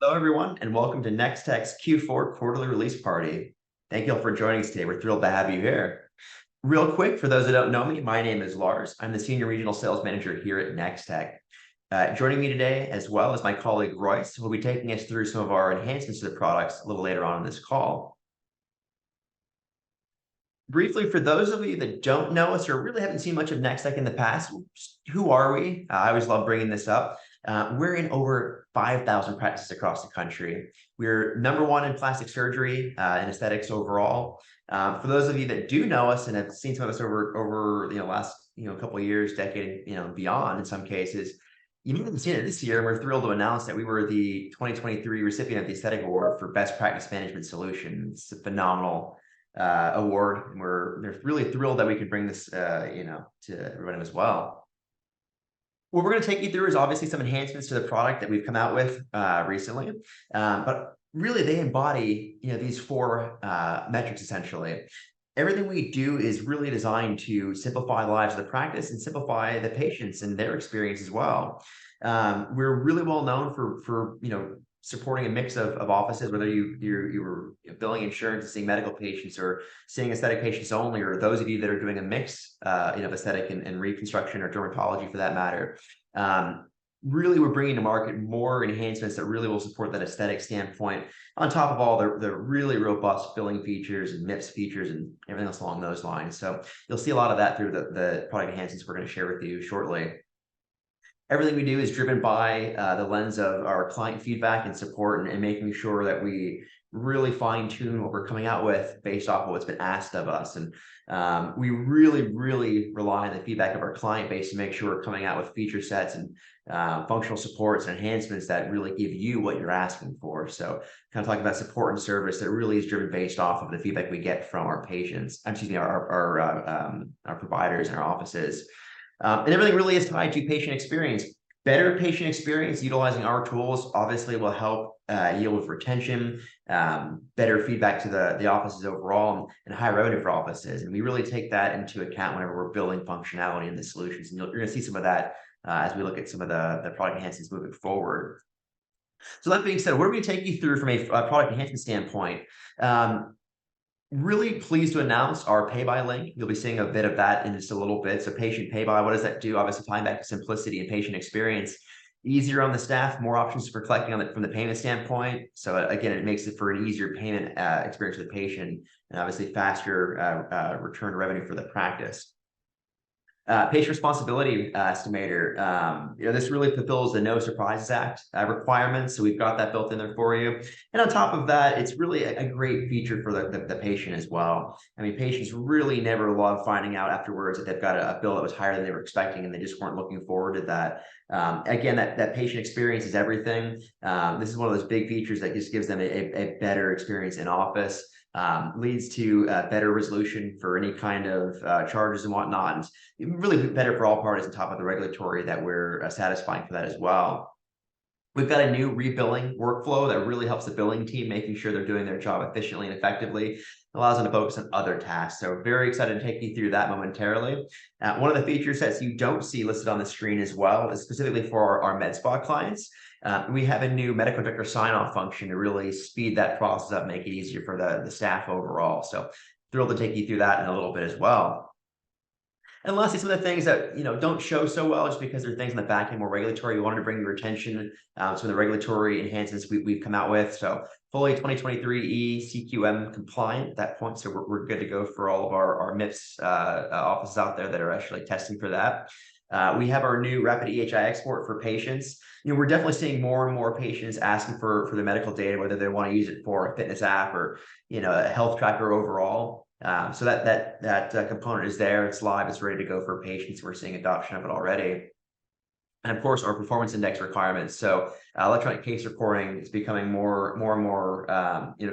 Hello, everyone, and welcome to Nextech's Q4 quarterly release party. Thank you all for joining us today. We're thrilled to have you here. Real quick, for those that don't know me, my name is Lars. I'm the Senior Regional Sales Manager here at Nextech. Joining me today, as well as my colleague Royce, who will be taking us through some of our enhancements to the products a little later on in this call. Briefly, for those of you that don't know us or really haven't seen much of Nextech in the past, who are we? I always love bringing this up. We're in over 5,000 practices across the country. We're number one in plastic surgery and aesthetics overall. For those of you that do know us and have seen some of us over last couple of years, decade, beyond in some cases, you may have seen it this year. And we're thrilled to announce that we were the 2023 recipient of the Aesthetic Award for Best Practice Management Solution. It's a phenomenal award, and we're really thrilled that we could bring this to everyone as well. What we're going to take you through is obviously some enhancements to the product that we've come out with recently, but really they embody these four metrics essentially. Everything we do is really designed to simplify the lives of the practice and simplify the patients and their experience as well. We're really well known for supporting a mix of offices, whether you were billing insurance and seeing medical patients or seeing aesthetic patients only, or those of you that are doing a mix of aesthetic and reconstruction or dermatology for that matter. Really, we're bringing to market more enhancements that really will support that aesthetic standpoint, on top of all the really robust billing features and MIPS features and everything else along those lines. So you'll see a lot of that through the product enhancements we're going to share with you shortly. Everything we do is driven by the lens of our client feedback and support and making sure that we really fine tune what we're coming out with based off of what's been asked of us. And we really, really rely on the feedback of our client base to make sure we're coming out with feature sets and functional supports and enhancements that really give you what you're asking for. So kind of talking about support and service that really is driven based off of the feedback we get from our patients, our providers and our offices. And everything really is tied to patient experience. Better patient experience utilizing our tools obviously will help yield with retention, better feedback to the offices overall, and high revenue for offices. And we really take that into account whenever we're building functionality in the solutions. And you're going to see some of that as we look at some of the product enhancements moving forward. So that being said, what are we going to take you through from a product enhancement standpoint? Really pleased to announce our pay by link. You'll be seeing a bit of that in just a little bit. So patient pay by, what does that do? Obviously tying back to simplicity and patient experience. Easier on the staff, more options for collecting on it from the payment standpoint. So again, it makes it for an easier payment experience for the patient and obviously faster return to revenue for the practice. Patient responsibility estimator. This really fulfills the No Surprises Act requirements. So we've got that built in there for you. And on top of that, it's really a great feature for the patient as well. I mean, patients really never love finding out afterwards that they've got a bill that was higher than they were expecting and they just weren't looking forward to that. Again, that patient experience is everything. This is one of those big features that just gives them a better experience in office. Leads to better resolution for any kind of charges and whatnot. And really better for all parties on top of the regulatory that we're satisfying for that as well. We've got a new rebilling workflow that really helps the billing team, making sure they're doing their job efficiently and effectively, allows them to focus on other tasks. So very excited to take you through that momentarily. One of the feature sets you don't see listed on the screen as well is specifically for our med spa clients. We have a new medical director sign-off function to really speed that process up, make it easier for the staff overall. So thrilled to take you through that in a little bit as well. And lastly, some of the things that don't show so well just because they're things in the back end more regulatory. We wanted to bring your attention some of the regulatory enhancements we've come out with. So fully 2023 CQM compliant at that point. So we're good to go for all of our MIPS offices out there that are actually testing for that. We have our new rapid EHI export for patients. We're definitely seeing more and more patients asking for the medical data, whether they want to use it for a fitness app or a health tracker overall. So that component is there. It's live. It's ready to go for patients. We're seeing adoption of it already. And of course, our performance index requirements. So electronic case reporting is becoming more and more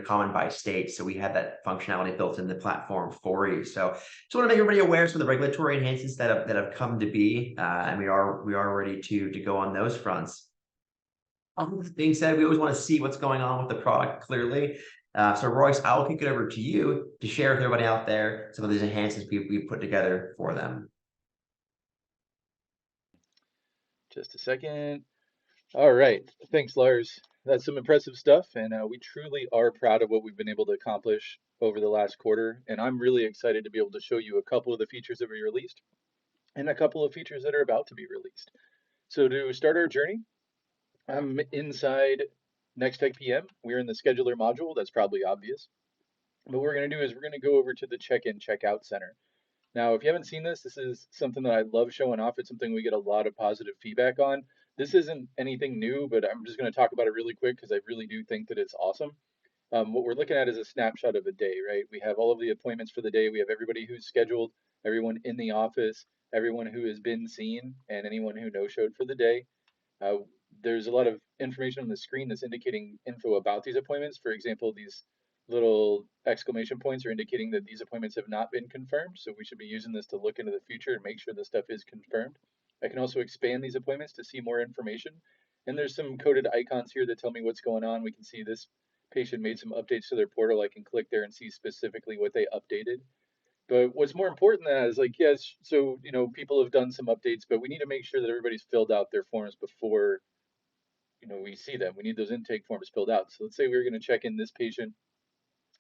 common by state. So we have that functionality built in the platform for you. So just want to make everybody aware of some of the regulatory enhancements that have come to be, and we are ready to go on those fronts. That being said, we always want to see what's going on with the product clearly. So Royce, I'll kick it over to you to share with everybody out there some of these enhancements we've put together for them. Just a second. All right. Thanks, Lars. That's some impressive stuff, and we truly are proud of what we've been able to accomplish over the last quarter. And I'm really excited to be able to show you a couple of the features that we released and a couple of features that are about to be released. So to start our journey, I'm inside Nextech PM. We're in the scheduler module. That's probably obvious. But what we're going to do is we're going to go over to the check-in, check-out center. Now, if you haven't seen this, this is something that I love showing off. It's something we get a lot of positive feedback on. This isn't anything new, but I'm just going to talk about it really quick because I really do think that it's awesome. What we're looking at is a snapshot of a day, right? We have all of the appointments for the day. We have everybody who's scheduled, everyone in the office, everyone who has been seen, and anyone who no-showed for the day. Uh, there's a lot of information on the screen that's indicating info about these appointments. For example, these little exclamation points are indicating that these appointments have not been confirmed. So we should be using this to look into the future and make sure the stuff is confirmed. I can also expand these appointments to see more information. And there's some coded icons here that tell me what's going on. We can see this patient made some updates to their portal. I can click there and see specifically what they updated. But what's more important than that is like, yes, so, people have done some updates, but we need to make sure that everybody's filled out their forms before, we see them. We need those intake forms filled out. So let's say we're going to check in this patient.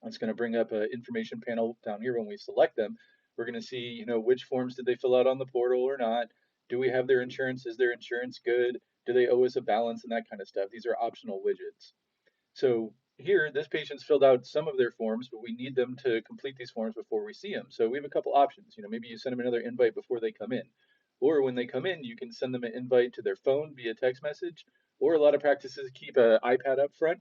It's going to bring up an information panel down here when we select them. We're going to see, which forms did they fill out on the portal or not? Do we have their insurance? Is their insurance good? Do they owe us a balance and that kind of stuff? These are optional widgets. So here, this patient's filled out some of their forms, but we need them to complete these forms before we see them. So we have a couple options. Maybe you send them another invite before they come in. Or when they come in, you can send them an invite to their phone via text message. Or a lot of practices keep an iPad up front.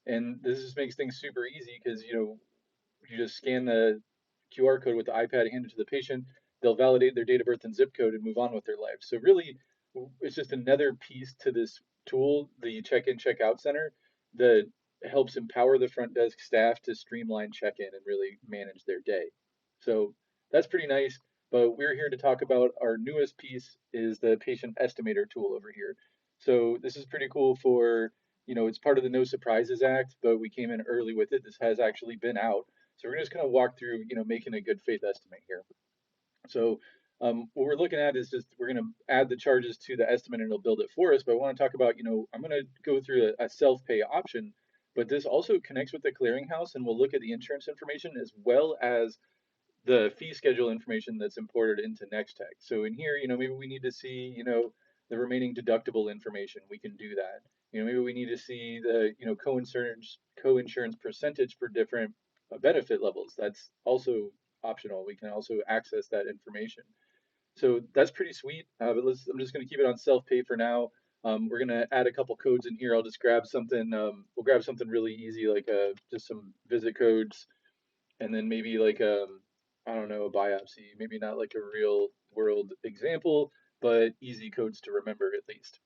And this just makes things super easy because, you just scan the QR code with the iPad, hand it to the patient. They'll validate their date of birth and zip code and move on with their life. So really, it's just another piece to this tool, the check-in, check-out center, that helps empower the front desk staff to streamline check-in and really manage their day. So that's pretty nice. But we're here to talk about our newest piece is the patient estimator tool over here. So this is pretty cool for, it's part of the No Surprises Act, but we came in early with it. This has actually been out. So we're just going to walk through, making a good faith estimate here. So what we're looking at is just we're going to add the charges to the estimate and it'll build it for us. But I want to talk about, I'm going to go through a self-pay option, but this also connects with the clearinghouse and we'll look at the insurance information as well as the fee schedule information that's imported into Nextech. So in here, maybe we need to see, the remaining deductible information. We can do that. Maybe we need to see the, co-insurance percentage for different benefit levels. That's also optional. We can also access that information. So that's pretty sweet. But I'm just going to keep it on self-pay for now. We're going to add a couple codes in here. I'll just grab something. We'll grab something really easy, like just some visit codes and then maybe like I don't know, a biopsy, maybe not like a real world example, but easy codes to remember at least.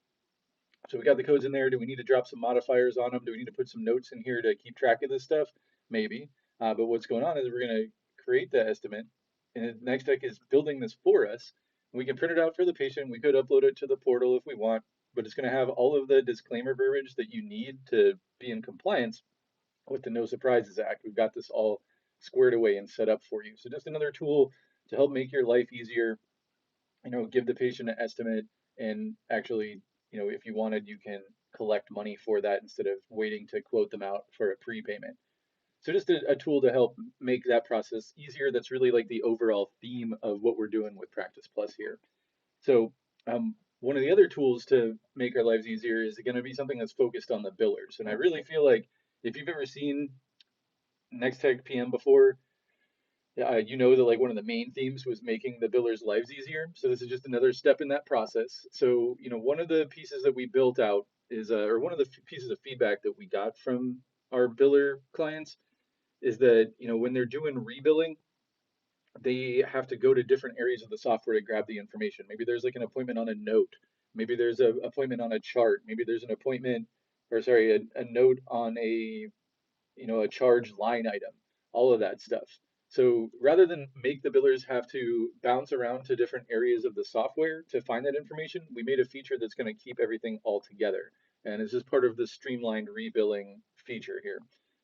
So we got the codes in there. Do we need to drop some modifiers on them? Do we need to put some notes in here to keep track of this stuff? Maybe. But what's going on is we're going to create the estimate, and Nextech is building this for us. We can print it out for the patient. We could upload it to the portal if we want, but it's going to have all of the disclaimer verbiage that you need to be in compliance with the No Surprises Act. We've got this all squared away and set up for you. So just another tool to help make your life easier, give the patient an estimate and actually, if you wanted, you can collect money for that instead of waiting to quote them out for a prepayment. So just a tool to help make that process easier. That's really like the overall theme of what we're doing with Practice Plus here. So one of the other tools to make our lives easier is going to be something that's focused on the billers. And I really feel like if you've ever seen Nextech PM before, you know that like one of the main themes was making the billers' lives easier. So this is just another step in that process. So one of the pieces that we built out is, or one of the pieces of feedback that we got from our biller clients is that when they're doing rebilling, they have to go to different areas of the software to grab the information. Maybe there's like an appointment on a note. Maybe there's an appointment on a chart. Maybe there's an appointment, or sorry, a note on a charge line item, all of that stuff. So rather than make the billers have to bounce around to different areas of the software to find that information, we made a feature that's going to keep everything all together. And it's just part of the streamlined rebilling feature here.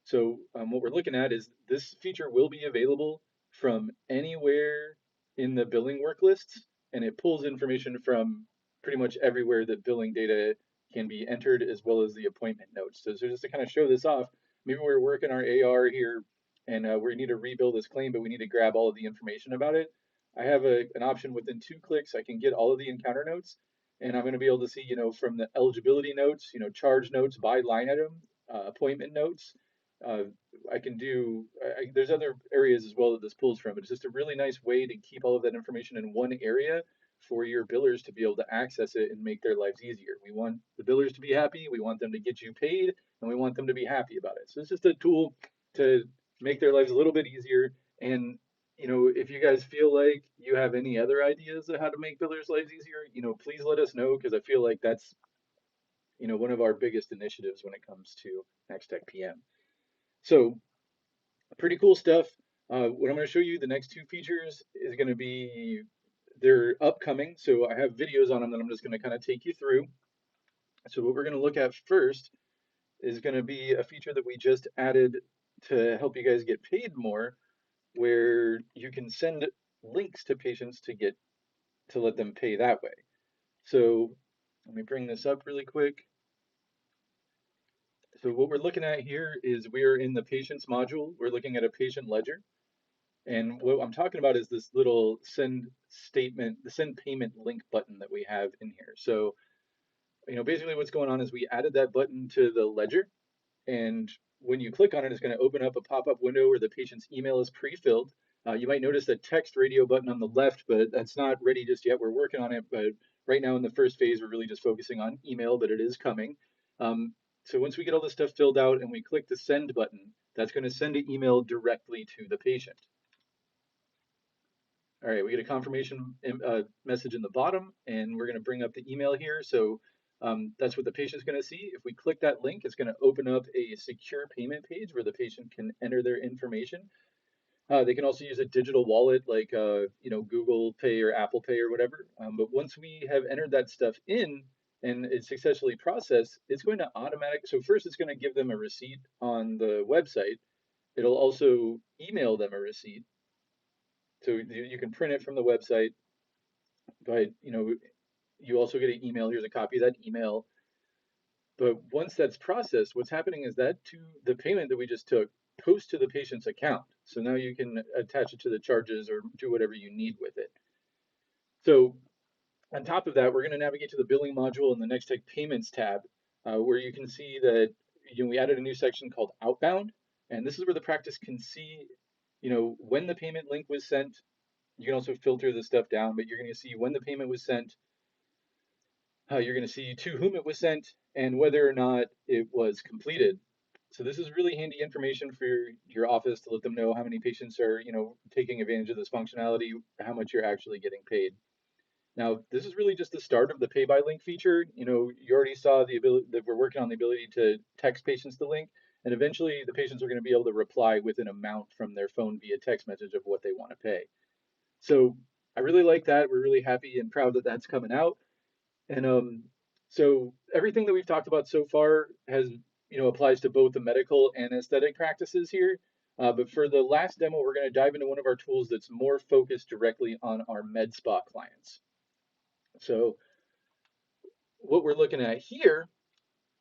So what we're looking at is this feature will be available from anywhere in the billing work lists, and it pulls information from pretty much everywhere that billing data can be entered as well as the appointment notes. So just to kind of show this off, maybe we're working our AR here and we need to rebuild this claim, but we need to grab all of the information about it. I have an option within 2 clicks. I can get all of the encounter notes, and I'm going to be able to see, from the eligibility notes, charge notes by line item, appointment notes. Uh, I can do, there's other areas as well that this pulls from, but it's just a really nice way to keep all of that information in one area for your billers to be able to access it and make their lives easier. We want the billers to be happy, we want them to get you paid, and we want them to be happy about it. So it's just a tool to make their lives a little bit easier. And if you guys feel like you have any other ideas of how to make billers' lives easier, please let us know, because I feel like that's one of our biggest initiatives when it comes to Nextech PM. So pretty cool stuff. What I'm going to show you the next 2 features is going to be, they're upcoming, so I have videos on them that I'm just going to kind of take you through. So what we're going to look at first is going to be a feature that we just added to help you guys get paid more, where you can send links to patients to let them pay that way. So let me bring this up really quick. So what we're looking at here is we're in the patients module. We're looking at a patient ledger. And what I'm talking about is this little send statement, the send payment link button that we have in here. So, basically what's going on is we added that button to the ledger. And when you click on it, it's going to open up a pop-up window where the patient's email is pre-filled. You might notice a text radio button on the left, but that's not ready just yet. We're working on it, but right now in the first phase, we're really just focusing on email, but it is coming. So once we get all this stuff filled out and we click the send button, that's going to send an email directly to the patient. All right, we get a confirmation message in the bottom, and we're going to bring up the email here. So that's what the patient's going to see. If we click that link, it's going to open up a secure payment page where the patient can enter their information. They can also use a digital wallet like Google Pay or Apple Pay or whatever. But once we have entered that stuff in and it's successfully processed, it's going to automatically. So first, it's going to give them a receipt on the website. It'll also email them a receipt. So you can print it from the website, but you also get an email. Here's a copy of that email. But once that's processed, what's happening is that to the payment that we just took posts to the patient's account. So now you can attach it to the charges or do whatever you need with it. So on top of that, we're going to navigate to the billing module in the Nextech Payments tab, where you can see that we added a new section called Outbound, and this is where the practice can see, when the payment link was sent. You can also filter this stuff down, but you're going to see when the payment was sent. You're going to see to whom it was sent and whether or not it was completed. So this is really handy information for your office to let them know how many patients are, taking advantage of this functionality, how much you're actually getting paid. Now, this is really just the start of the pay by link feature. You already saw the ability that we're working on the ability to text patients the link, and eventually the patients are going to be able to reply with an amount from their phone via text message of what they want to pay. So I really like that. We're really happy and proud that that's coming out. And so everything that we've talked about so far has, applies to both the medical and aesthetic practices here. But for the last demo, we're going to dive into one of our tools that's more focused directly on our med spa clients. So what we're looking at here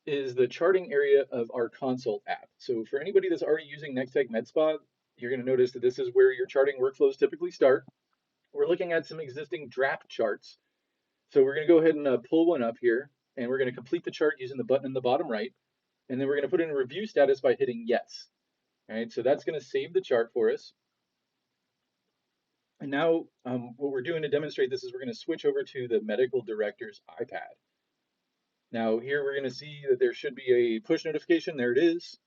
is the charting area of our consult app. So for anybody that's already using Nextech Med Spa, you're going to notice that this is where your charting workflows typically start. We're looking at some existing draft charts. So we're going to go ahead and pull one up here, and we're going to complete the chart using the button in the bottom right, and then we're going to put in a review status by hitting yes. All right, so that's going to save the chart for us. And now what we're doing to demonstrate this is we're going to switch over to the medical director's iPad. Now here we're going to see that there should be a push notification. There it is.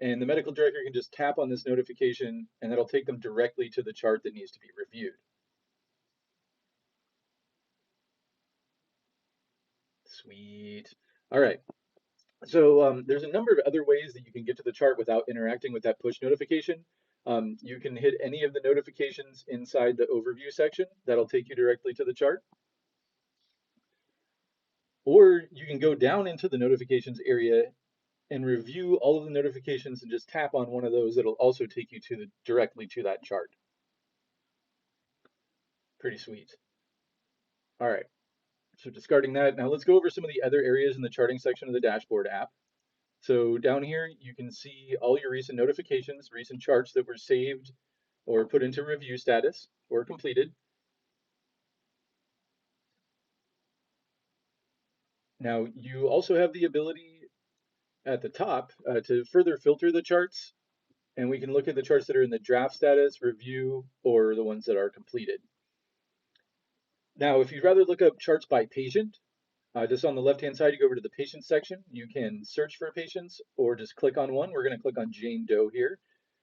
And the medical director can just tap on this notification, and that'll take them directly to the chart that needs to be reviewed. Sweet. All right. So there's a number of other ways that you can get to the chart without interacting with that push notification. You can hit any of the notifications inside the overview section. That'll take you directly to the chart. Or you can go down into the notifications area and review all of the notifications and just tap on one of those. It'll also take you directly to that chart. Pretty sweet. All right. So discarding that, now let's go over some of the other areas in the charting section of the dashboard app. So down here, you can see all your recent notifications, recent charts that were saved or put into review status or completed. Now you also have the ability at the top to further filter the charts, and we can look at the charts that are in the draft status, review, or the ones that are completed. Now, if you'd rather look up charts by patient, just on the left-hand side, you go over to the patient section. You can search for patients or just click on one. We're going to click on Jane Doe here.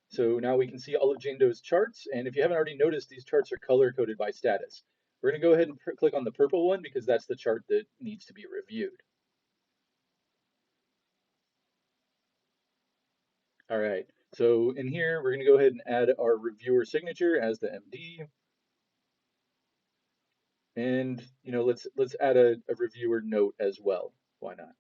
So now we can see all of Jane Doe's charts. And if you haven't already noticed, these charts are color-coded by status. We're going to go ahead and click on the purple one because that's the chart that needs to be reviewed. All right, so in here, we're going to go ahead and add our reviewer signature as the MD. And let's add a reviewer note as well. Why not?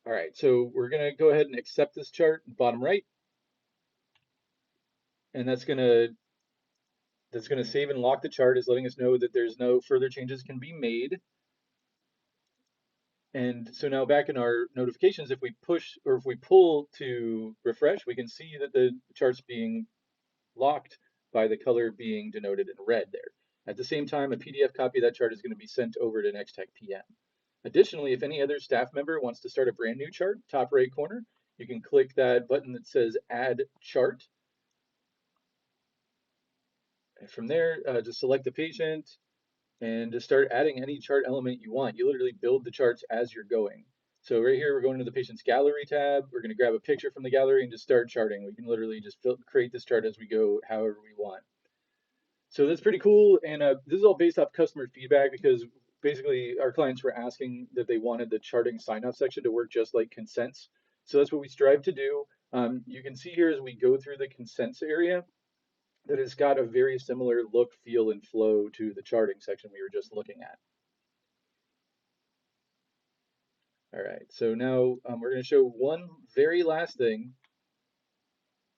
All right, so we're gonna go ahead and accept this chart, bottom right, and that's gonna save and lock the chart, is letting us know that there's no further changes can be made. And so now back in our notifications, if we push or if we pull to refresh, we can see that the chart's being locked by the color being denoted in red there. At the same time, a PDF copy of that chart is going to be sent over to Nextech PM. Additionally, if any other staff member wants to start a brand new chart, top right corner, you can click that button that says Add Chart. And from there, just select the patient and just start adding any chart element you want. You literally build the charts as you're going. So right here, we're going to the patient's gallery tab. We're going to grab a picture from the gallery and just start charting. We can literally just create this chart as we go, however we want. So that's pretty cool. And this is all based off customer feedback because basically our clients were asking that they wanted the charting sign-off section to work just like consents. So that's what we strive to do. You can see here as we go through the consents area that it's got a very similar look, feel, and flow to the charting section we were just looking at. All right, so now we're going to show one very last thing.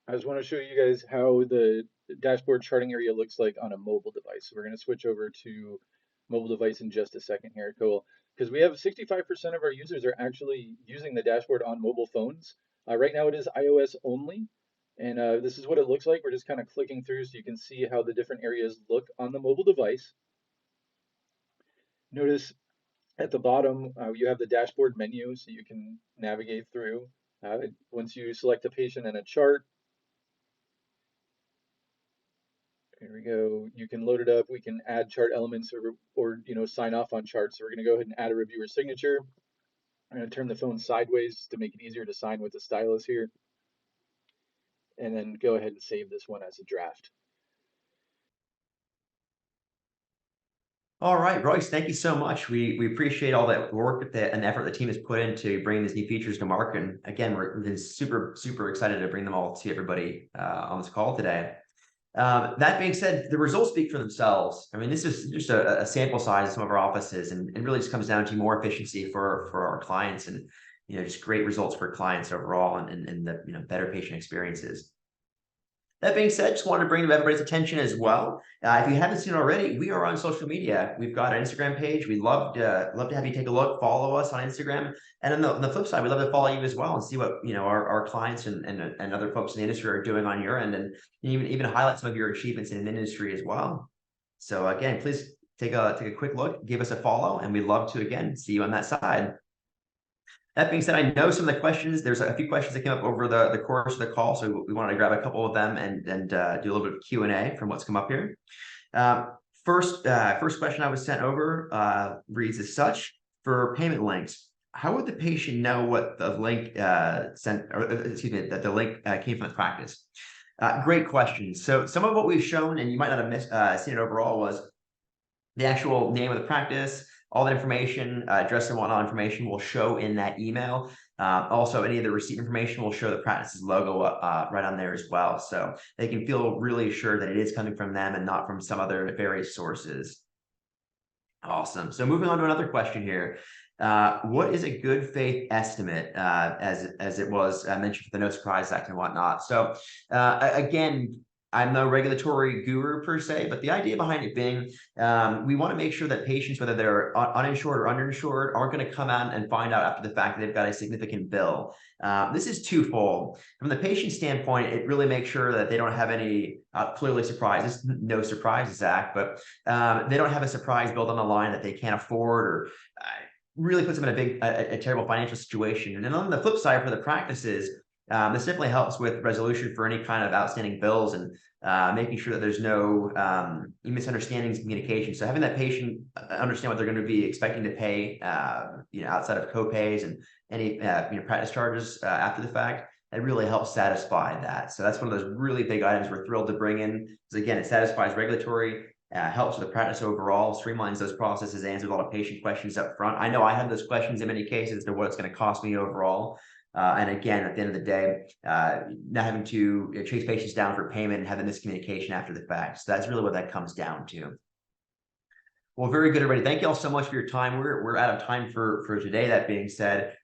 I just want to show you guys how the dashboard charting area looks like on a mobile device. So we're going to switch over to mobile device in just a second here, cool. Because we have 65% of our users are actually using the dashboard on mobile phones. Right now it is iOS only. And this is what it looks like. We're just kind of clicking through so you can see how the different areas look on the mobile device. Notice at the bottom, you have the dashboard menu so you can navigate through. Once you select a patient and a chart, here we go. You can load it up. We can add chart elements or sign off on charts. So we're going to go ahead and add a reviewer signature. I'm going to turn the phone sideways to make it easier to sign with the stylus here. And then go ahead and save this one as a draft. All right, Royce, thank you so much. We appreciate all that work and effort the team has put into bringing these new features to market. And again, we've been super excited to bring them all to everybody on this call today. That being said, the results speak for themselves. I mean, this is just a sample size of some of our offices, and it really just comes down to more efficiency for our clients, and just great results for clients overall, and the better patient experiences. That being said, just wanted to bring to everybody's attention as well. If you haven't seen it already, we are on social media. We've got an Instagram page. We'd love to have you take a look, follow us on Instagram. And on the flip side, we'd love to follow you as well and see what our clients and other folks in the industry are doing on your end, and even highlight some of your achievements in the industry as well. So again, please take a quick look, give us a follow, and we'd love to again see you on that side. That being said, I know some of the questions, there's a few questions that came up over the course of the call, so we wanted to grab a couple of them and do a little bit of Q&A from what's come up here. First question I was sent over reads as such: for payment links, how would the patient know what the link that the link came from the practice? Great question. So some of what we've shown, and you might not have seen it overall, was the actual name of the practice. All the information, address and whatnot information will show in that email. Also, any of the receipt information will show the practice's logo right on there as well. So they can feel really sure that it is coming from them and not from some other various sources. Awesome. So moving on to another question here. What is a good faith estimate, as it was mentioned for the No Surprise Act and whatnot? So again, I'm no regulatory guru per se, but the idea behind it being, we want to make sure that patients, whether they're uninsured or underinsured, aren't going to come out and find out after the fact that they've got a significant bill. This is twofold. From the patient standpoint, it really makes sure that they don't have any clearly surprises, no surprises, Zach, but they don't have a surprise bill on the line that they can't afford, or really puts them in a terrible financial situation. And then on the flip side, for the practices, this definitely helps with resolution for any kind of outstanding bills, and making sure that there's no misunderstandings in communication. So having that patient understand what they're going to be expecting to pay, outside of copays and any practice charges after the fact, it really helps satisfy that. So that's one of those really big items we're thrilled to bring in, because again, it satisfies regulatory, helps with the practice overall, streamlines those processes, answers a lot of patient questions up front. I know I have those questions in many cases as to what it's going to cost me overall. And again, at the end of the day, not having to chase patients down for payment and have the miscommunication after the fact. So that's really what that comes down to. Well, very good, everybody. Thank you all so much for your time. We're out of time for today. That being said,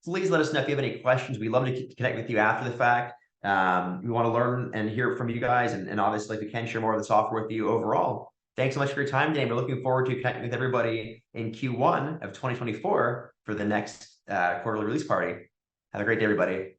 please let us know if you have any questions. We'd love to connect with you after the fact. We want to learn and hear from you guys, and obviously, if we can, share more of the software with you overall. Thanks so much for your time today. We're looking forward to connecting with everybody in Q1 of 2024 for the next quarterly release party. Have a great day, everybody.